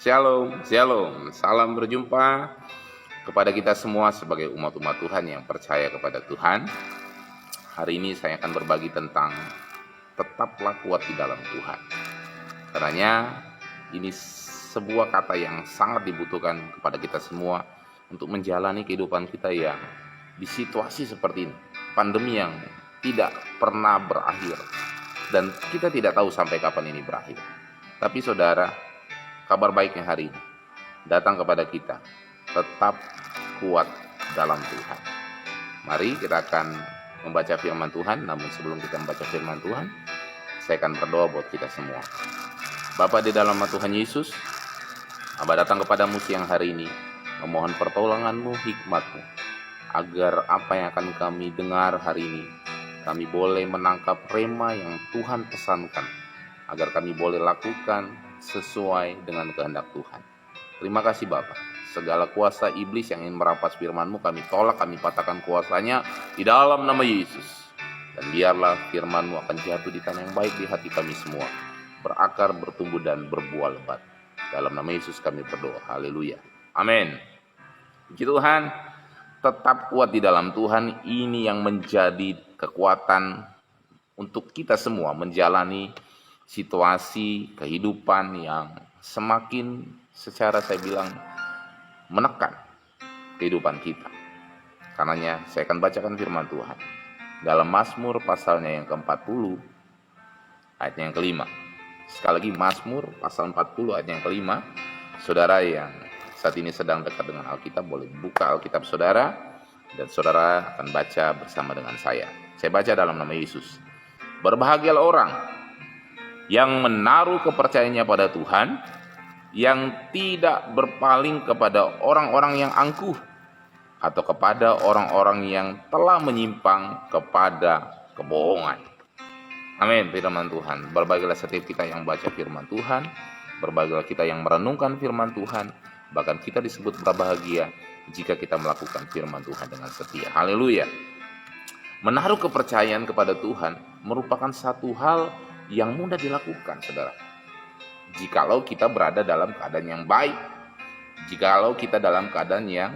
Shalom, shalom. Salam berjumpa kepada kita semua sebagai umat-umat Tuhan yang percaya kepada Tuhan. Hari ini saya akan berbagi tentang tetaplah kuat di dalam Tuhan. Karenanya ini sebuah kata yang sangat dibutuhkan kepada kita semua untuk menjalani kehidupan kita yang di situasi seperti ini. Pandemi yang tidak pernah berakhir dan kita tidak tahu sampai kapan ini berakhir. Tapi saudara, kabar baiknya hari ini datang kepada kita, tetap kuat dalam Tuhan. Mari kita akan membaca firman Tuhan. Namun sebelum kita membaca firman Tuhan, saya akan berdoa buat kita semua. Bapa di dalam nama Tuhan Yesus, Hamba datang kepadamu siang hari ini, memohon pertolonganmu, hikmatmu, agar apa yang akan kami dengar hari ini, kami boleh menangkap rema yang Tuhan pesankan, agar kami boleh lakukan sesuai dengan kehendak Tuhan. Terima kasih Bapa. Segala kuasa iblis yang ingin merampas firman-Mu kami tolak, kami patahkan kuasanya di dalam nama Yesus. Dan biarlah firman-Mu akan jatuh di tanah yang baik di hati kami semua, berakar, bertumbuh dan berbuah lebat. Dalam nama Yesus kami berdoa. Haleluya. Amin. Puji Tuhan. Tetap kuat di dalam Tuhan. Ini yang menjadi kekuatan untuk kita semua menjalani situasi kehidupan yang semakin secara saya bilang menekan kehidupan kita. Karenanya saya akan bacakan firman Tuhan dalam Mazmur pasalnya yang ke-40 ayat yang kelima. Sekali lagi Mazmur pasal 40 ayat yang kelima. Saudara yang saat ini sedang dekat dengan Alkitab boleh buka Alkitab saudara dan saudara akan baca bersama dengan saya. Saya baca dalam nama Yesus. Berbahagialah orang yang menaruh kepercayaannya pada Tuhan, yang tidak berpaling kepada orang-orang yang angkuh, atau kepada orang-orang yang telah menyimpang kepada kebohongan. Amin, firman Tuhan. Berbahagialah setiap kita yang baca firman Tuhan, berbahagialah kita yang merenungkan firman Tuhan, bahkan kita disebut berbahagia jika kita melakukan firman Tuhan dengan setia. Haleluya. Menaruh kepercayaan kepada Tuhan merupakan satu hal yang mudah dilakukan, saudara. Jikalau kita berada dalam keadaan yang baik, jikalau kita dalam keadaan yang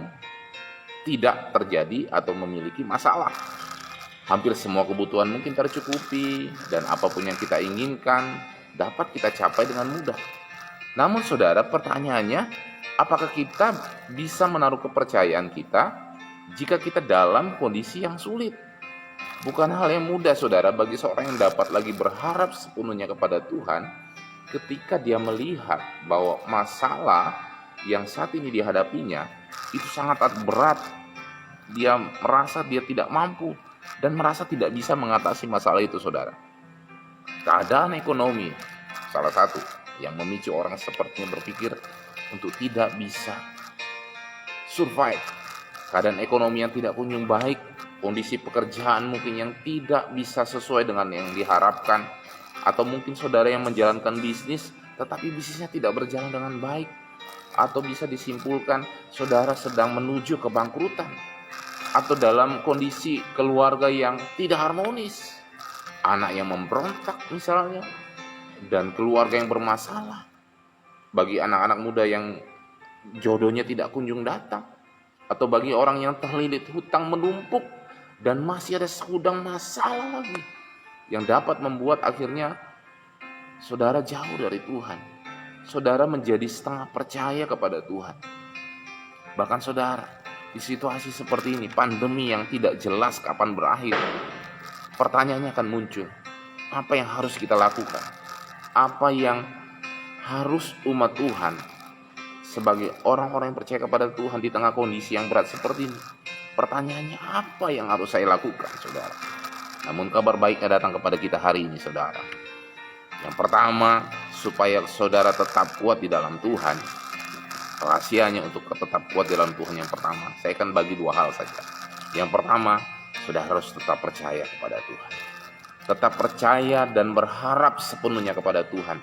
tidak terjadi atau memiliki masalah, hampir semua kebutuhan mungkin tercukupi dan apapun yang kita inginkan dapat kita capai dengan mudah. Namun saudara, pertanyaannya, apakah kita bisa menaruh kepercayaan kita jika kita dalam kondisi yang sulit? Bukan hal yang mudah saudara bagi seorang yang dapat lagi berharap sepenuhnya kepada Tuhan ketika dia melihat bahwa masalah yang saat ini dihadapinya itu sangat berat. Dia merasa dia tidak mampu dan merasa tidak bisa mengatasi masalah itu saudara. Keadaan ekonomi salah satu yang memicu orang sepertinya berpikir untuk tidak bisa survive. Keadaan ekonomi yang tidak kunjung baik, kondisi pekerjaan mungkin yang tidak bisa sesuai dengan yang diharapkan, atau mungkin saudara yang menjalankan bisnis tetapi bisnisnya tidak berjalan dengan baik, atau bisa disimpulkan saudara sedang menuju kebangkrutan, atau dalam kondisi keluarga yang tidak harmonis, anak yang memberontak misalnya, dan keluarga yang bermasalah. Bagi anak-anak muda yang jodohnya tidak kunjung datang, atau bagi orang yang terlilit hutang menumpuk dan masih ada segudang masalah lagi yang dapat membuat akhirnya saudara jauh dari Tuhan. Saudara menjadi setengah percaya kepada Tuhan. Bahkan saudara, di situasi seperti ini, pandemi yang tidak jelas kapan berakhir, pertanyaannya akan muncul, apa yang harus kita lakukan? Apa yang harus umat Tuhan sebagai orang-orang yang percaya kepada Tuhan di tengah kondisi yang berat seperti ini? Pertanyaannya, apa yang harus saya lakukan, saudara? Namun kabar baiknya datang kepada kita hari ini, saudara. Yang pertama, supaya saudara tetap kuat di dalam Tuhan, rahasianya untuk tetap kuat di dalam Tuhan yang pertama, saya akan bagi dua hal saja. Yang pertama, saudara harus tetap percaya kepada Tuhan. Tetap percaya dan berharap sepenuhnya kepada Tuhan.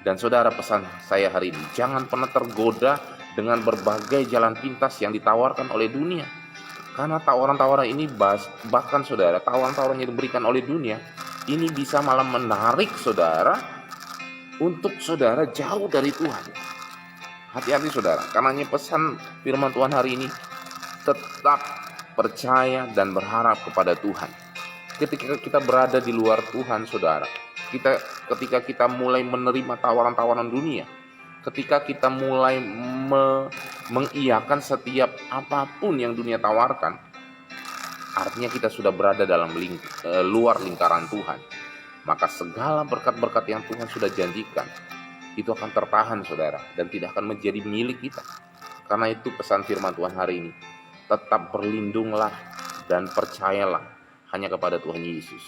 Dan saudara, pesan saya hari ini, jangan pernah tergoda dengan berbagai jalan pintas yang ditawarkan oleh dunia. Karena tawaran-tawaran ini bahkan saudara, tawaran-tawaran yang diberikan oleh dunia ini bisa malah menarik saudara untuk saudara jauh dari Tuhan. Hati-hati saudara, karenanya pesan firman Tuhan hari ini, tetap percaya dan berharap kepada Tuhan. Ketika kita berada di luar Tuhan saudara, ketika kita mulai menerima tawaran-tawaran dunia, ketika kita mulai mengiyakan setiap apapun yang dunia tawarkan, artinya kita sudah berada dalam luar lingkaran Tuhan. Maka segala berkat-berkat yang Tuhan sudah janjikan itu akan tertahan saudara, dan tidak akan menjadi milik kita. Karena itu pesan firman Tuhan hari ini, tetap berlindunglah dan percayalah hanya kepada Tuhan Yesus.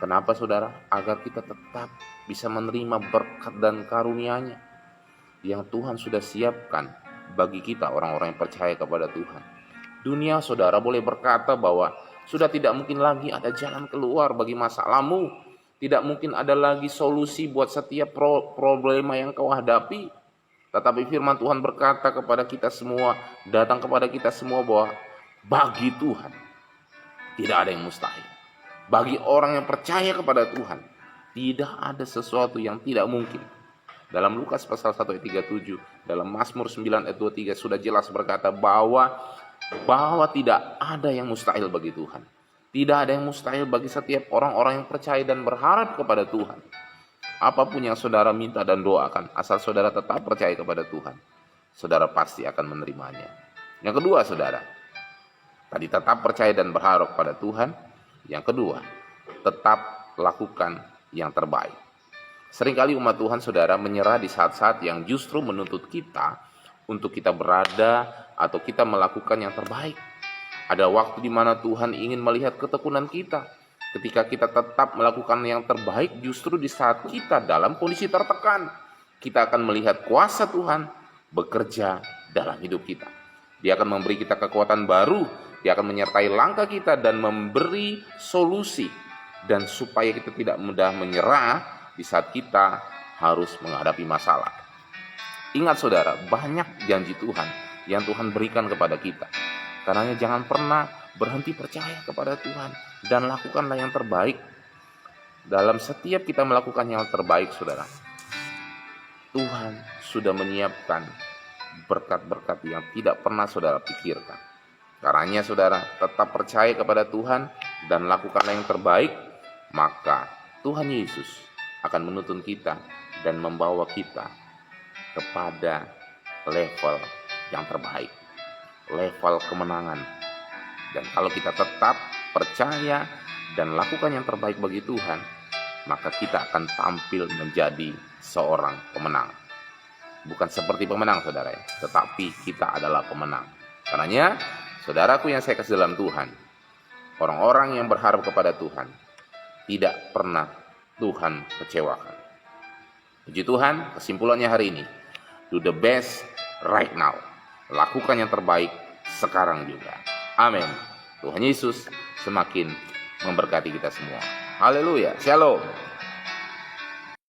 Kenapa saudara? Agar kita tetap bisa menerima berkat dan karunia-Nya yang Tuhan sudah siapkan bagi kita, orang-orang yang percaya kepada Tuhan. Dunia saudara boleh berkata bahwa sudah tidak mungkin lagi ada jalan keluar bagi masalahmu. Tidak mungkin ada lagi solusi buat setiap problema yang kau hadapi. Tetapi firman Tuhan berkata kepada kita semua, datang kepada kita semua, bahwa bagi Tuhan tidak ada yang mustahil. Bagi orang yang percaya kepada Tuhan, tidak ada sesuatu yang tidak mungkin. Dalam Lukas pasal 1 ayat 37, dalam Mazmur 9 ayat 23 sudah jelas berkata bahwa tidak ada yang mustahil bagi Tuhan. Tidak ada yang mustahil bagi setiap orang-orang yang percaya dan berharap kepada Tuhan. Apapun yang saudara minta dan doakan, asal saudara tetap percaya kepada Tuhan, saudara pasti akan menerimanya. Yang kedua saudara, tadi tetap percaya dan berharap pada Tuhan. Yang kedua, tetap lakukan yang terbaik. Seringkali umat Tuhan saudara menyerah di saat-saat yang justru menuntut kita untuk kita berada atau kita melakukan yang terbaik. Ada waktu di mana Tuhan ingin melihat ketekunan kita. Ketika kita tetap melakukan yang terbaik, justru di saat kita dalam kondisi tertekan, kita akan melihat kuasa Tuhan bekerja dalam hidup kita. Dia akan memberi kita kekuatan baru, Dia akan menyertai langkah kita dan memberi solusi. Dan supaya kita tidak mudah menyerah di saat kita harus menghadapi masalah. Ingat saudara, banyak janji Tuhan yang Tuhan berikan kepada kita. Karenanya jangan pernah berhenti percaya kepada Tuhan dan lakukanlah yang terbaik. Dalam setiap kita melakukan yang terbaik saudara, Tuhan sudah menyiapkan berkat-berkat yang tidak pernah saudara pikirkan. Karenanya saudara tetap percaya kepada Tuhan dan lakukanlah yang terbaik, maka Tuhan Yesus akan menuntun kita dan membawa kita kepada level yang terbaik, level kemenangan. Dan kalau kita tetap percaya dan lakukan yang terbaik bagi Tuhan, maka kita akan tampil menjadi seorang pemenang. Bukan seperti pemenang saudara ya, tetapi kita adalah pemenang. Karenanya saudaraku yang saya kasih dalam Tuhan, orang-orang yang berharap kepada Tuhan tidak pernah Tuhan kecewakan. Puji Tuhan, kesimpulannya hari ini, do the best right now. Lakukan yang terbaik sekarang juga. Amin. Tuhan Yesus semakin memberkati kita semua. Haleluya. Shalom.